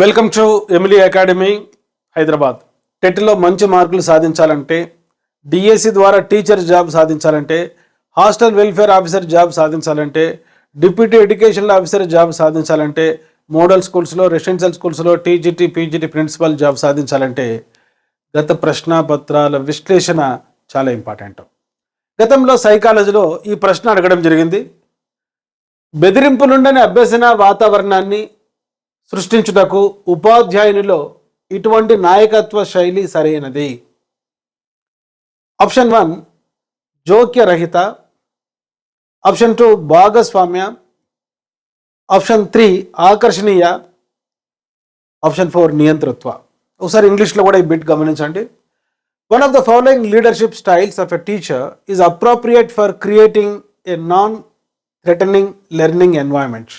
Welcome to Emily academy Hyderabad. టెట్లో మంచి మార్కులు సాధించాలంటే, డిఎస్సి ద్వారా టీచర్ జాబ్ సాధించాలంటే, హాస్టల్ వెల్ఫేర్ ఆఫీసర్ జాబ్ సాధించాలంటే, డిప్యూటీ ఎడ్యుకేషన్ ఆఫీసర్ జాబ్ సాధించాలంటే, మోడల్ స్కూల్స్లో, రెసిడెన్షియల్ స్కూల్స్లో టీజీటీ పీజీటీ ప్రిన్సిపల్ జాబ్ సాధించాలంటే గత ప్రశ్నాపత్రాల విశ్లేషణ చాలా ఇంపార్టెంట్. గతంలో సైకాలజీలో ఈ ప్రశ్న అడగడం జరిగింది. బెదిరింపులుండని అభ్యసన వాతావరణాన్ని సృష్టించుటకు ఉపాధ్యాయునిలో ఇటువంటి నాయకత్వ శైలి సరైనది. ఆప్షన్ 1 జోక్యరహిత, ఆప్షన్ 2 భాగస్వామ్య, ఆప్షన్ 3 ఆకర్షణీయ, ఆప్షన్ 4 నియంతృత్వ. ఒకసారి ఇంగ్లీష్లో కూడా ఈ బిట్ గమనించండి. One of the following leadership styles of a teacher is appropriate for creating a non threatening learning environment.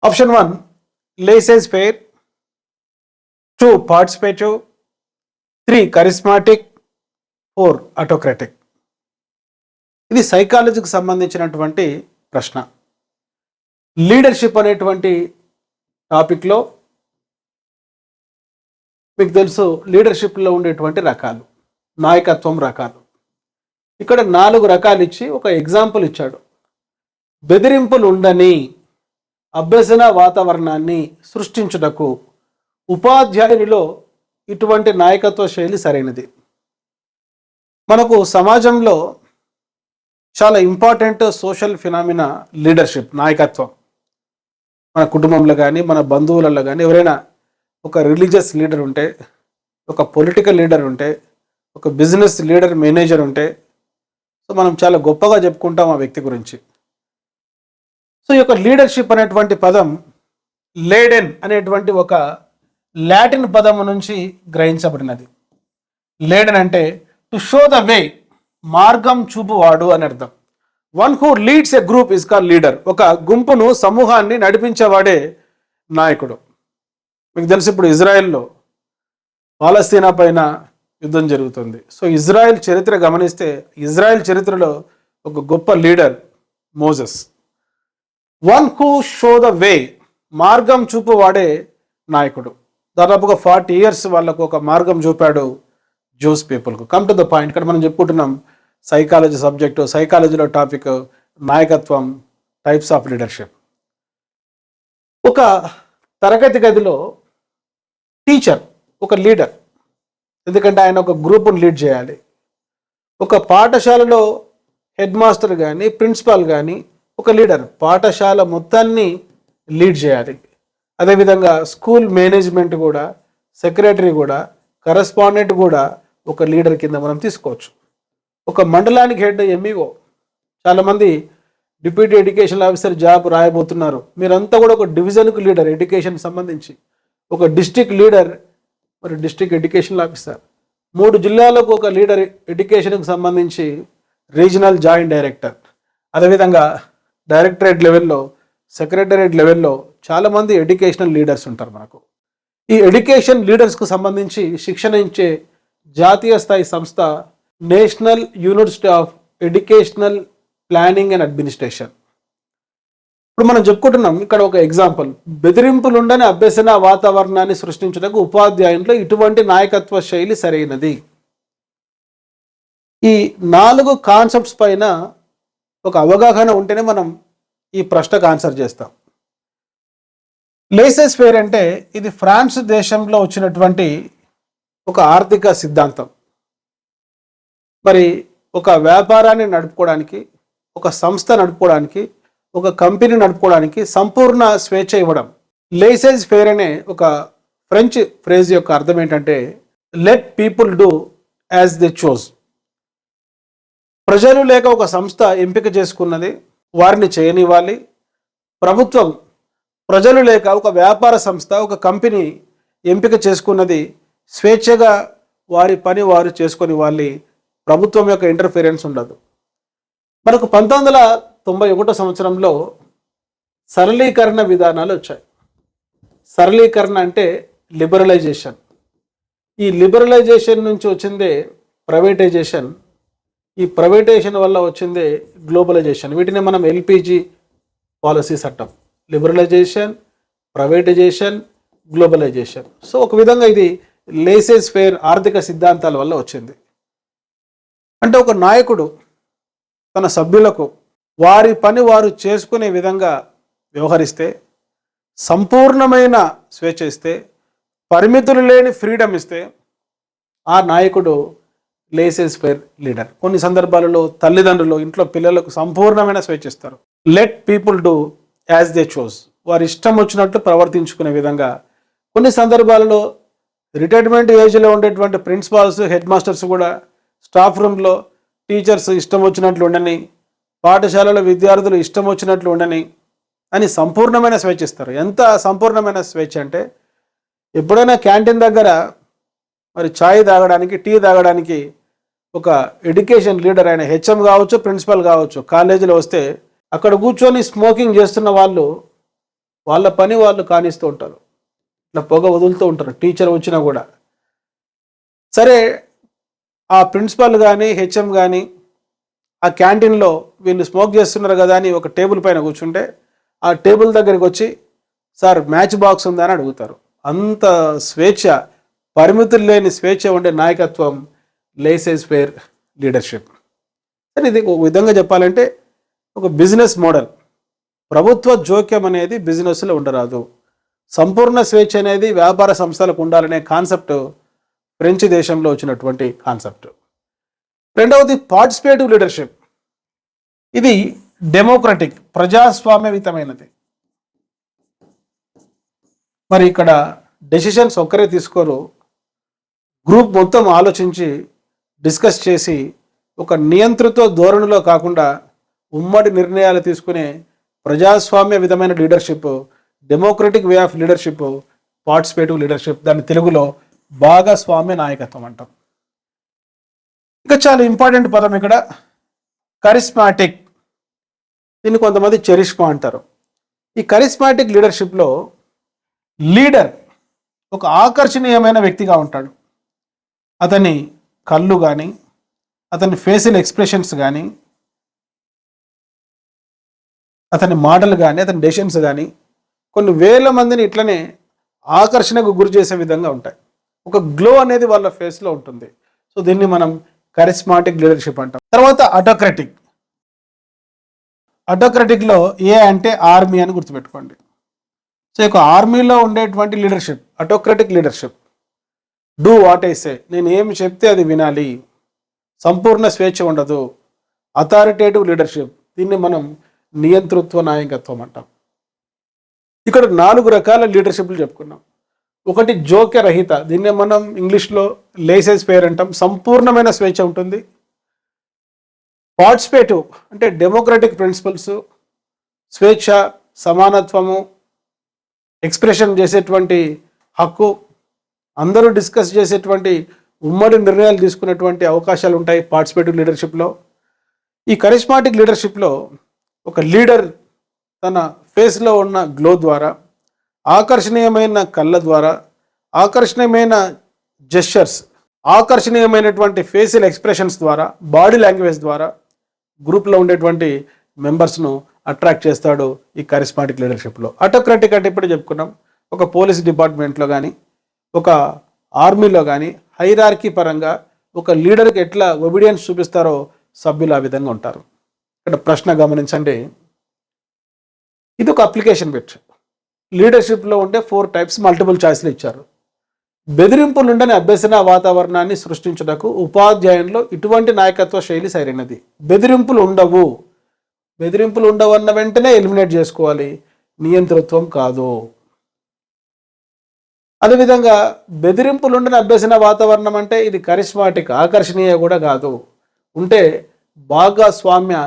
Option 1 laissez-faire, 2 participative, 3 charismatic, 4 autocratic. ఇది సైకాలజీకి సంబంధించినటువంటి ప్రశ్న. లీడర్షిప్ అనేటువంటి టాపిక్లో మీకు తెలుసు లీడర్షిప్లో ఉండేటువంటి రకాలు, నాయకత్వం రకాలు. ఇక్కడ 4 రకాలు ఇచ్చి ఒక ఎగ్జాంపుల్ ఇచ్చాడు. బెదిరింపులు ఉండని అభ్యసన వాతావరణాన్ని సృష్టించుటకు ఉపాధ్యాయునిలో ఇటువంటి నాయకత్వ శైలి సరైనది. మనకు సమాజంలో చాలా ఇంపార్టెంట్ సోషల్ ఫినామినా లీడర్షిప్, నాయకత్వం. మన కుటుంబంలో కానీ మన బంధువులలో కానీ ఎవరైనా ఒక రిలీజియస్ లీడర్ ఉంటే, ఒక పొలిటికల్ లీడర్ ఉంటే, ఒక బిజినెస్ లీడర్ మేనేజర్ ఉంటే, సో మనం చాలా గొప్పగా చెప్పుకుంటాం ఆ వ్యక్తి గురించి. సో ఈ యొక్క లీడర్షిప్ అనేటువంటి పదం లేడెన్ అనేటువంటి ఒక లాటిన్ పదము నుంచి గ్రహించబడినది. లేడెన్ అంటే టు షో ద వే, మార్గం చూపువాడు అని అర్థం. One who leads a group is called leader. ఒక గుంపును, సమూహాన్ని నడిపించేవాడే నాయకుడు. మీకు తెలుసు, ఇప్పుడు ఇజ్రాయెల్లో పాలస్తీనా పైన యుద్ధం జరుగుతుంది. సో ఇజ్రాయెల్ చరిత్ర గమనిస్తే, ఇజ్రాయెల్ చరిత్రలో ఒక గొప్ప leader Moses. One who show the way, మార్గం చూపువాడే నాయకుడు. దాదాపుగా 40 years వాళ్ళకు ఒక మార్గం చూపాడు జూస్ పీపుల్కు. Come to the point. ఇక్కడ మనం చెప్పుకుంటున్నాం సైకాలజీ సబ్జెక్టు. సైకాలజీలో టాపిక్ నాయకత్వం, టైప్స్ ఆఫ్ లీడర్షిప్. ఒక తరగతి గదిలో టీచర్ ఒక లీడర్, ఎందుకంటే ఆయన ఒక గ్రూపును లీడ్ చేయాలి. ఒక పాఠశాలలో హెడ్ మాస్టర్ కానీ ప్రిన్సిపాల్ కానీ ఒక లీడర్, పాఠశాల మొత్తాన్ని లీడ్ చేయాలి. అదేవిధంగా స్కూల్ మేనేజ్మెంట్ కూడా, సెక్రటరీ కూడా, కరెస్పాండెంట్ కూడా ఒక లీడర్ కింద మనం తీసుకోవచ్చు. ఒక మండలానికి హెడ్ ఎంఈఓ. చాలామంది డిప్యూటీ ఎడ్యుకేషన్ ఆఫీసర్ జాబ్ రాయబోతున్నారు. మీరంతా కూడా ఒక డివిజన్కు లీడర్, ఎడ్యుకేషన్ సంబంధించి. ఒక డిస్ట్రిక్ట్ లీడర్, మరి డిస్ట్రిక్ట్ ఎడ్యుకేషన్ ఆఫీసర్. 3 జిల్లాలకు ఒక లీడర్ ఎడ్యుకేషన్కి సంబంధించి, రీజనల్ జాయింట్ డైరెక్టర్. అదేవిధంగా డైరెక్టరేట్ లెవెల్లో, సెక్రటరేట్ లెవెల్లో చాలామంది ఎడ్యుకేషనల్ లీడర్స్ ఉంటారు మనకు. ఈ ఎడ్యుకేషన్ లీడర్స్కు సంబంధించి శిక్షణ ఇచ్చే జాతీయ స్థాయి సంస్థ national university of educational planning and administration. ఇప్పుడు మనం చెప్పుకుంటున్నాం ఇక్కడ ఒక ఎగ్జాంపుల్. బెదిరింపులుండని అభ్యసన వాతావరణాన్ని సృష్టించడానికి ఉపాధ్యాయునిలో ఇటువంటి నాయకత్వ శైలి సరైనది. ఈ 4 కాన్సెప్ట్స్ పైన ఒక అవగాహన ఉంటేనే మనం ఈ ప్రశ్నకు ఆన్సర్ చేస్తాం. లేసెస్-ఫేర్ అంటే ఇది ఫ్రాన్స్ దేశంలో వచ్చినటువంటి ఒక ఆర్థిక సిద్ధాంతం. మరి ఒక వ్యాపారాన్ని నడుపుకోవడానికి, ఒక సంస్థ నడుపుకోవడానికి, ఒక కంపెనీ నడుపుకోవడానికి సంపూర్ణ స్వేచ్ఛ ఇవ్వడం. లేసెస్-ఫేర్ అనే ఒక ఫ్రెంచ్ ఫ్రేజ్ యొక్క అర్థం ఏంటంటే let people do as they chose. ప్రజలు లేక ఒక సంస్థ ఎంపిక చేసుకున్నది, వారిని చేయనివ్వాలి. ప్రభుత్వం ప్రజలు లేక ఒక వ్యాపార సంస్థ, ఒక కంపెనీ ఎంపిక చేసుకున్నది స్వేచ్ఛగా వారి పని వారు చేసుకొని వాళ్ళి, ప్రభుత్వం యొక్క ఇంటర్ఫీరెన్స్ ఉండదు. మనకు 1991 సంవత్సరంలో సరళీకరణ విధానాలు వచ్చాయి. సరళీకరణ అంటే లిబరలైజేషన్. ఈ లిబరలైజేషన్ నుంచి వచ్చిందే ప్రైవేటైజేషన్. ఈ ప్రైవేటైజేషన్ వల్ల వచ్చిందే గ్లోబలైజేషన్. వీటిని మనం ఎల్పిజి పాలసీస్ అంటాం. Liberalisation, privatisation, globalisation. సో ఒక విధంగా ఇది లేసెస్ ఫేర్ ఆర్థిక సిద్ధాంతాల వల్ల వచ్చింది. అంటే ఒక నాయకుడు తన సభ్యులకు వారి పని వారు చేసుకునే విధంగా వ్యవహరిస్తే, సంపూర్ణమైన స్వేచ్ఛ ఇస్తే, పరిమితులు లేని ఫ్రీడమ్ ఇస్తే ఆ నాయకుడు లేసెస్ ఫేర్ లీడర్. కొన్ని సందర్భాలలో తల్లిదండ్రులు ఇంట్లో పిల్లలకు సంపూర్ణమైన స్వేచ్ఛ ఇస్తారు. Let people do as they chose. వారి ఇష్టం వచ్చినట్టు ప్రవర్తించుకునే విధంగా. కొన్ని సందర్భాలలో రిటైర్మెంట్ ఏజ్లో ఉండేటువంటి ప్రిన్సిపాల్స్, హెడ్ మాస్టర్స్ కూడా స్టాఫ్ రూమ్లో టీచర్స్ ఇష్టం వచ్చినట్లు ఉండని, పాఠశాలలో విద్యార్థులు ఇష్టం వచ్చినట్లు ఉండని అని సంపూర్ణమైన స్వేచ్ఛ ఇస్తారు. ఎంత సంపూర్ణమైన స్వేచ్ఛ అంటే, ఎప్పుడైనా క్యాంటీన్ దగ్గర మరి ఛాయ్ తాగడానికి, టీ తాగడానికి ఒక ఎడ్యుకేషన్ లీడర్ అయిన హెచ్ఎం కావచ్చు, ప్రిన్సిపల్ కావచ్చు, కాలేజీలో వస్తే అక్కడ కూర్చొని స్మోకింగ్ చేస్తున్న వాళ్ళు వాళ్ళ పని వాళ్ళు కానిస్తూ ఉంటారు, ఇట్లా పొగ వదులుతూ ఉంటారు. టీచర్ వచ్చినా కూడా సరే, ఆ ప్రిన్సిపల్ కానీ హెచ్ఎం కానీ ఆ క్యాంటీన్లో వీళ్ళు స్మోక్ చేస్తున్నారు కదా అని ఒక టేబుల్ పైన కూర్చుంటే ఆ టేబుల్ దగ్గరికి వచ్చి సార్ మ్యాచ్ బాక్స్ ఉందా అని అడుగుతారు. అంత స్వేచ్ఛ, పరిమితులు లేని స్వేచ్ఛ ఉండే నాయకత్వం లేసెస్ ఫేర్ లీడర్షిప్. కానీ ఇది ఒక విధంగా చెప్పాలంటే ఒక బిజినెస్ మోడల్. ప్రభుత్వ జోక్యం అనేది బిజినెస్లో ఉండరాదు. సంపూర్ణ స్వేచ్ఛ అనేది వ్యాపార సంస్థలకు ఉండాలనే కాన్సెప్ట్ ఫ్రెంచ్ దేశంలో వచ్చినటువంటి కాన్సెప్ట్. రెండవది పార్టిసిపేటివ్ లీడర్షిప్. ఇది డెమోక్రటిక్, ప్రజాస్వామ్యయుతమైనది. మరి ఇక్కడ డెసిషన్స్ ఒక్కరే తీసుకోరు, గ్రూప్ మొత్తం ఆలోచించి డిస్కస్ చేసి ఒక నియంత్రిత ధోరణిలో కాకుండా ఉమ్మడి నిర్ణయాలు తీసుకునే ప్రజాస్వామ్య విధమైన leadership, democratic way of leadership, participative leadership. దాని తెలుగులో భాగస్వామ్య నాయకత్వం అంటాం. ఇంకా చాలా ఇంపార్టెంట్ పదం ఇక్కడ కరిస్మాటిక్. దీన్ని కొంతమంది చెరిష్మా అంటారు. ఈ కరిస్మాటిక్ లీడర్షిప్లో లీడర్ ఒక ఆకర్షణీయమైన వ్యక్తిగా ఉంటాడు. అతని కళ్ళు కానీ, అతని ఫేషియల్ ఎక్స్ప్రెషన్స్ కానీ, అతని మాటలు కానీ, అతని డెసిషన్స్ కానీ కొన్ని వేల మందిని ఇట్లనే ఆకర్షణకు గురి చేసే విధంగా ఉంటాయి. ఒక గ్లో అనేది వాళ్ళ ఫేస్లో ఉంటుంది. సో దీన్ని మనం కరిస్మాటిక్ లీడర్షిప్ అంటాం. తర్వాత అటోక్రటిక్. అటోక్రటిక్లో ఏ అంటే ఆర్మీ అని గుర్తుపెట్టుకోండి. సో ఇక ఆర్మీలో ఉండేటువంటి leadership autocratic leadership. Do what I say, నేను ఏమి చెప్తే అది వినాలి, సంపూర్ణ స్వేచ్ఛ ఉండదు. అథారిటేటివ్ లీడర్షిప్, దీన్ని మనం నియంతృత్వ నాయకత్వం అంటాం. ఇక్కడ 4 రకాల లీడర్షిప్లు చెప్పుకున్నాం. ఒకటి జోక్యరహిత, దీన్నే మనం ఇంగ్లీష్లో లేసెస్ ఫేర్ అంటాం. సంపూర్ణమైన స్వేచ్ఛ ఉంటుంది. పార్టిసిపేటివ్ అంటే డెమోక్రటిక్ ప్రిన్సిపల్స్, స్వేచ్ఛ, సమానత్వము, ఎక్స్ప్రెషన్ చేసేటువంటి హక్కు, అందరూ డిస్కస్ చేసేటువంటి ఉమ్మడి నిర్ణయాలు తీసుకునేటువంటి అవకాశాలు ఉంటాయి పార్టిసిపేటివ్ లీడర్షిప్లో. ఈ కరిస్మాటిక్ లీడర్షిప్లో ఒక లీడర్ తన ఫేస్లో ఉన్న గ్లో ద్వారా, ఆకర్షణీయమైన కళ్ళ ద్వారా, ఆకర్షణీయమైన జెస్చర్స్, ఆకర్షణీయమైనటువంటి ఫేషియల్ ఎక్స్ప్రెషన్స్ ద్వారా, బాడీ లాంగ్వేజ్ ద్వారా గ్రూప్లో ఉండేటువంటి మెంబర్స్ను అట్రాక్ట్ చేస్తాడు ఈ కరిస్మాటిక్ లీడర్షిప్లో. అటోక్రటిక్ అంటే ఇప్పుడు చెప్పుకున్నాం, ఒక పోలీస్ డిపార్ట్మెంట్లో కానీ, ఒక ఆర్మీలో కానీ హైరార్కీ పరంగా ఒక లీడర్కి ఎట్లా ఒబీడియన్స్ చూపిస్తారో సభ్యులు ఆ విధంగా ఉంటారు. ఇక్కడ ప్రశ్న గమనించండి, ఇది ఒక అప్లికేషన్ బిట్. లీడర్షిప్లో ఉండే 4 టైప్స్ మల్టిపుల్ చాయిస్లు ఇచ్చారు. బెదిరింపులు ఉండని అభ్యసన వాతావరణాన్ని సృష్టించుటకు ఉపాధ్యాయుల్లో ఇటువంటి నాయకత్వ శైలి సరైనది. బెదిరింపులు ఉండవు, బెదిరింపులు ఉండవు అన్న వెంటనే ఎలిమినేట్ చేసుకోవాలి, నియంతృత్వం కాదు. అదేవిధంగా బెదిరింపులు ఉండని అభ్యసన వాతావరణం అంటే ఇది కరిస్మాటిక్, ఆకర్షణీయ కూడా కాదు. ఉంటే భాగస్వామ్య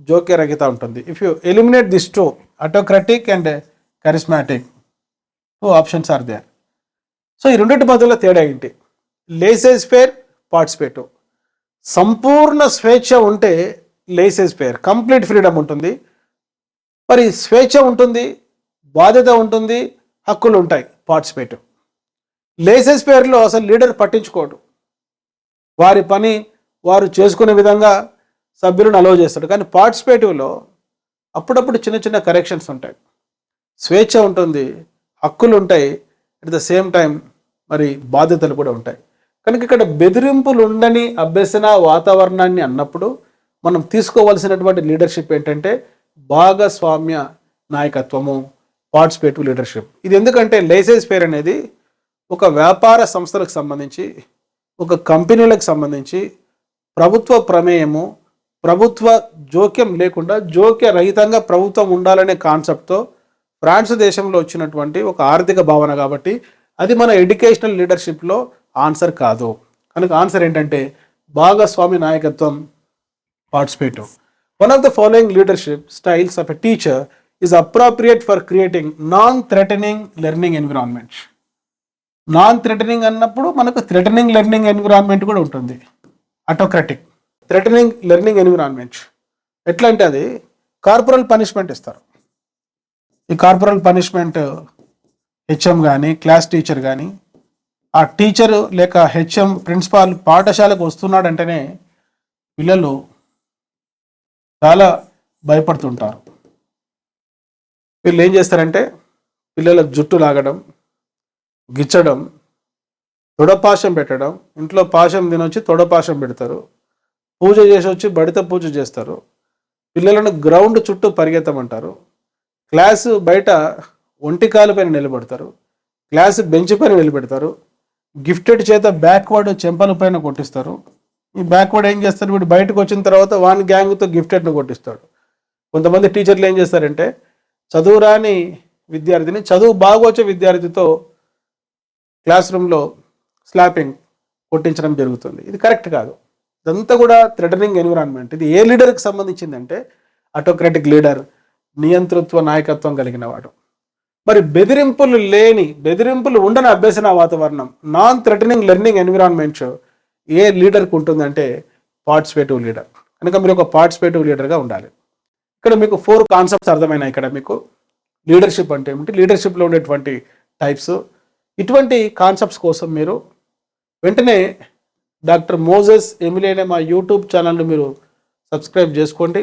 జోక్యరహిత ఉంటుంది. If you eliminate this 2, autocratic and charismatic, 2 options are there. So ఈ రెండింటి మధ్యలో తేడా ఏంటి? Laissez faire, participative. సంపూర్ణ స్వేచ్ఛ ఉంటే లేసెస్ ఫేర్, కంప్లీట్ ఫ్రీడమ్ ఉంటుంది. మరి స్వేచ్ఛ ఉంటుంది, బాధ్యత ఉంటుంది, హక్కులు ఉంటాయి పార్టిసిపేటివ్. లేసెస్ ఫేర్లో అసలు లీడర్ పట్టించుకోడు, వారి పని వారు చేసుకునే విధంగా సభ్యులను అలౌ చేస్తాడు. కానీ పార్టిసిపేటివ్లో అప్పుడప్పుడు చిన్న చిన్న కరెక్షన్స్ ఉంటాయి, స్వేచ్ఛ ఉంటుంది, హక్కులు ఉంటాయి, అట్ ద సేమ్ టైం మరి బాధ్యతలు కూడా ఉంటాయి. కనుక ఇక్కడ బెదిరింపులు ఉండని అభ్యసన వాతావరణాన్ని అన్నప్పుడు మనం తీసుకోవాల్సినటువంటి లీడర్షిప్ ఏంటంటే భాగస్వామ్య నాయకత్వము, పార్టిసిపేటివ్ లీడర్షిప్. ఇది ఎందుకంటే లైసెన్స్ ఫేర్ అనేది ఒక వ్యాపార సంస్థలకు సంబంధించి, ఒక కంపెనీలకు సంబంధించి ప్రభుత్వ ప్రమేయము, ప్రభుత్వ జోక్యం లేకుండా జోక్య రహితంగా ప్రభుత్వం ఉండాలనే కాన్సెప్ట్తో ఫ్రాన్స్ దేశంలో వచ్చినటువంటి ఒక ఆర్థిక భావన. కాబట్టి అది మన ఎడ్యుకేషనల్ లీడర్షిప్లో ఆన్సర్ కాదు. కనుక ఆన్సర్ ఏంటంటే భాగస్వామి నాయకత్వం, participative. One of the following leadership styles of a teacher is appropriate for creating non threatening learning environment. Non threatening అన్నప్పుడు మనకు థ్రెటనింగ్ లెర్నింగ్ ఎన్విరాన్మెంట్ కూడా ఉంటుంది. ఆటోక్రాటిక్. థ్రెటనింగ్ లెర్నింగ్ ఎన్విరాన్మెంట్ ఎట్లా అంటే అది కార్పొరల్ పనిష్మెంట్ ఇస్తారు. ఈ కార్పొరల్ పనిష్మెంట్ హెచ్ఎం కానీ క్లాస్ టీచర్ కానీ ఆ టీచరు లేక హెచ్ఎం ప్రిన్సిపాల్ పాఠశాలకు వస్తున్నాడంటేనే పిల్లలు చాలా భయపడుతుంటారు. వీళ్ళు ఏం చేస్తారంటే పిల్లల జుట్టు లాగడం, గిచ్చడం, తొడపాశం పెట్టడం, ఇంట్లో పాశం తినొచ్చి తొడపాశం పెడతారు, పూజ చేసి వచ్చి బడిత పూజ చేస్తారు, పిల్లలను గ్రౌండ్ చుట్టూ పరిగెత్తమంటారు, క్లాసు బయట ఒంటికాలు పైన నిలబెడతారు, క్లాసు బెంచ్ పైన నిలబెడతారు, గిఫ్టెడ్ చేత బ్యాక్వర్డ్ చెంపల పైన కొట్టిస్తారు. ఈ బ్యాక్వర్డ్ ఏం చేస్తారు, వీడు బయటకు వచ్చిన తర్వాత వాని గ్యాంగ్తో గిఫ్టెడ్ను కొట్టిస్తాడు. కొంతమంది టీచర్లు ఏం చేస్తారంటే చదువు రాని విద్యార్థిని చదువు బాగా వచ్చే విద్యార్థితో క్లాస్ రూమ్లో స్లాపింగ్ కొట్టించడం జరుగుతుంది. ఇది కరెక్ట్ కాదు. ఇదంతా కూడా థ్రెటనింగ్ ఎన్విరాన్మెంట్. ఇది ఏ లీడర్కి సంబంధించిందంటే ఆటోక్రాటిక్ లీడర్, నియంతృత్వ నాయకత్వం కలిగిన వాడు. మరి బెదిరింపులు ఉండని అభ్యసన వాతావరణం, నాన్ థ్రెటనింగ్ లెర్నింగ్ ఎన్విరాన్మెంట్ ఏ లీడర్కి ఉంటుందంటే పార్టిసిపేటివ్ లీడర్. కనుక మీరు ఒక పార్టిసిపేటివ్ లీడర్గా ఉండాలి. ఇక్కడ మీకు 4 కాన్సెప్ట్స్ అర్థమైనాయి. ఇక్కడ మీకు లీడర్షిప్ అంటే ఏమిటి, లీడర్షిప్లో ఉండేటువంటి టైప్స్, ఇటువంటి కాన్సెప్ట్స్ కోసం మీరు వెంటనే డాక్టర్ మోజెస్ ఎమిలీ అనే మా యూట్యూబ్ ఛానల్ని మీరు సబ్స్క్రైబ్ చేసుకోండి.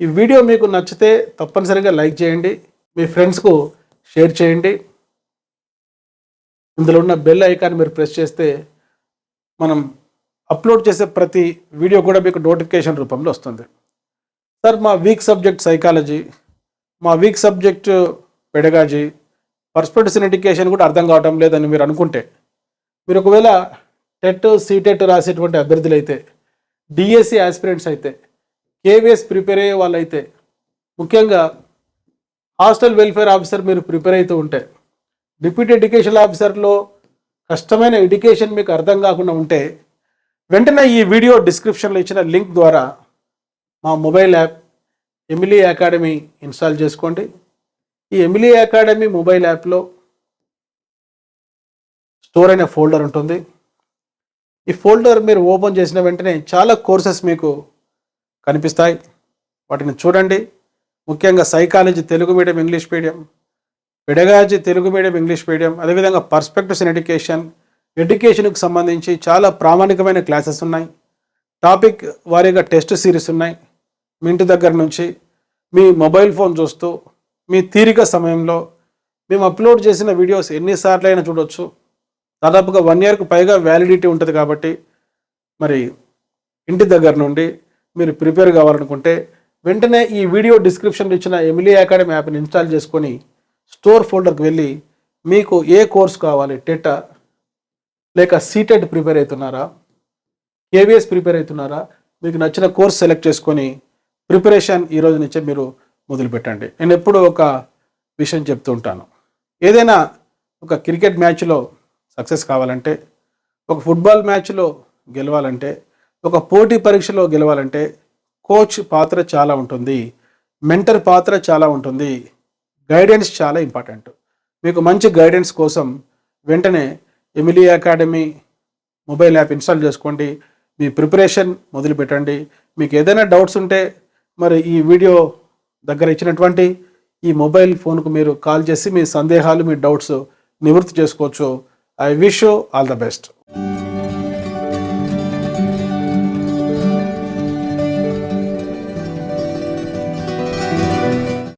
ఈ వీడియో మీకు నచ్చితే తప్పనిసరిగా లైక్ చేయండి, మీ ఫ్రెండ్స్కు షేర్ చేయండి. ఇందులో ఉన్న బెల్ ఐకాన్ మీరు ప్రెస్ చేస్తే మనం అప్లోడ్ చేసే ప్రతి వీడియో కూడా మీకు నోటిఫికేషన్ రూపంలో వస్తుంది. సార్ మా వీక్ సబ్జెక్ట్ సైకాలజీ, మా week subject pedagogy, perspectives in education కూడా అర్థం కావటం లేదని మీరు అనుకుంటే, మీరు ఒకవేళ టెట్ సీటెట్ రాసేటువంటి అభ్యర్థులు అయితే, డిఎస్సి ఆస్పిరెంట్స్ అయితే, కేవీఎస్ ప్రిపేర్ అయ్యే వాళ్ళైతే, ముఖ్యంగా హాస్టల్ వెల్ఫేర్ ఆఫీసర్ మీరు ప్రిపేర్ అవుతూ ఉంటే, డిప్యూటీ ఎడ్యుకేషన్ ఆఫీసర్లో కష్టమైన ఎడ్యుకేషన్ మీకు అర్థం కాకుండా ఉంటే, వెంటనే ఈ వీడియో డిస్క్రిప్షన్లో ఇచ్చిన లింక్ ద్వారా మా mobile app Emily academy install చేసుకోండి. ఈ ఎమిలీ అకాడమీ మొబైల్ యాప్లో స్టోర్ అయిన ఫోల్డర్ ఉంటుంది. ఈ ఫోల్డర్ మీరు ఓపెన్ చేసిన వెంటనే చాలా కోర్సెస్ మీకు కనిపిస్తాయి. వాటిని చూడండి. ముఖ్యంగా psychology Telugu medium English medium, pedagogy Telugu medium English medium, అదేవిధంగా పర్స్పెక్టివ్స్ ఇన్ ఎడ్యుకేషన్కి సంబంధించి చాలా ప్రామాణికమైన క్లాసెస్ ఉన్నాయి. టాపిక్ వారీగా టెస్ట్ సిరీస్ ఉన్నాయి. మీ ఇంటి దగ్గర నుంచి మీ మొబైల్ ఫోన్ చూస్తూ మీ తీరిక సమయంలో మేము అప్లోడ్ చేసిన వీడియోస్ ఎన్నిసార్లు అయినా చూడవచ్చు. దాదాపుగా 1 ఇయర్కు పైగా వ్యాలిడిటీ ఉంటుంది. కాబట్టి మరి ఇంటి దగ్గర నుండి మీరు ప్రిపేర్ కావాలనుకుంటే వెంటనే ఈ వీడియో డిస్క్రిప్షన్లో ఇచ్చిన ఎమిలీ అకాడమీ యాప్ని ఇన్స్టాల్ చేసుకొని స్టోర్ ఫోల్డర్కి వెళ్ళి మీకు ఏ కోర్స్ కావాలి, టెటా లేక సీటెట్ ప్రిపేర్ అవుతున్నారా, కేవీఎస్ ప్రిపేర్ అవుతున్నారా, మీకు నచ్చిన కోర్స్ సెలెక్ట్ చేసుకొని ప్రిపరేషన్ ఈ రోజు నుంచే మీరు మొదలుపెట్టండి. నేను ఎప్పుడూ ఒక విషయం చెప్తూ ఉంటాను. ఏదైనా ఒక క్రికెట్ మ్యాచ్లో సక్సెస్ కావాలంటే, ఒక ఫుట్బాల్ మ్యాచ్లో గెలవాలంటే, ఒక పోటీ పరీక్షలో గెలవాలంటే కోచ్ పాత్ర చాలా ఉంటుంది, మెంటర్ పాత్ర చాలా ఉంటుంది, గైడెన్స్ చాలా ఇంపార్టెంట్. మీకు మంచి గైడెన్స్ కోసం వెంటనే Emily academy mobile app install చేసుకోండి. మీ ప్రిపరేషన్ మొదలుపెట్టండి. మీకు ఏదైనా డౌట్స్ ఉంటే మరి ఈ వీడియో దగ్గర ఇచ్చినటువంటి ఈ మొబైల్ ఫోన్కు మీరు కాల్ చేసి మీ సందేహాలు, మీ డౌట్స్ నివృత్తి చేసుకోవచ్చు. I wish you all the best.